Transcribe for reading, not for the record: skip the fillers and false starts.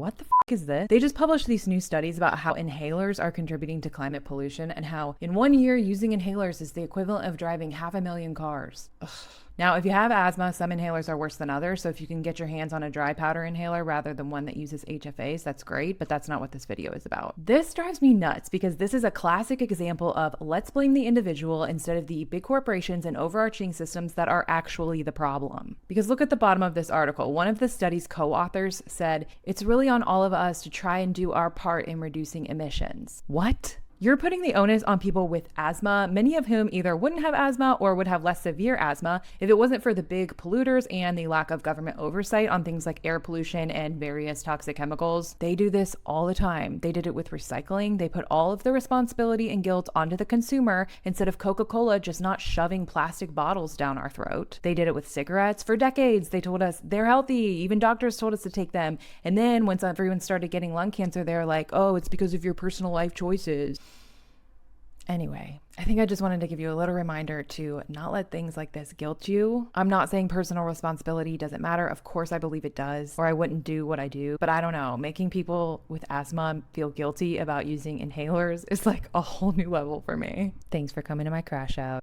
what the fuck is this? They just published these new studies about how inhalers are contributing to climate pollution and how in 1 year using inhalers is the equivalent of driving 500,000 cars. Ugh. Now, if you have asthma, some inhalers are worse than others. So if you can get your hands on a dry powder inhaler rather than one that uses HFAs, that's great, but that's not what this video is about. This drives me nuts because this is a classic example of let's blame the individual instead of the big corporations and overarching systems that are actually the problem. Because look at the bottom of this article. One of the study's co-authors said, it's really on all of us to try and do our part in reducing emissions. What? You're putting the onus on people with asthma, many of whom either wouldn't have asthma or would have less severe asthma if it wasn't for the big polluters and the lack of government oversight on things like air pollution and various toxic chemicals. They do this all the time. They did it with recycling. They put all of the responsibility and guilt onto the consumer instead of Coca-Cola just not shoving plastic bottles down our throat. They did it with cigarettes. For decades, they told us they're healthy. Even doctors told us to take them. And then once everyone started getting lung cancer, they're like, oh, it's because of your personal life choices. Anyway, I think I just wanted to give you a little reminder to not let things like this guilt you. I'm not saying personal responsibility doesn't matter. Of course, I believe it does, or I wouldn't do what I do. But I don't know, making people with asthma feel guilty about using inhalers is like a whole new level for me. Thanks for coming to my crash out.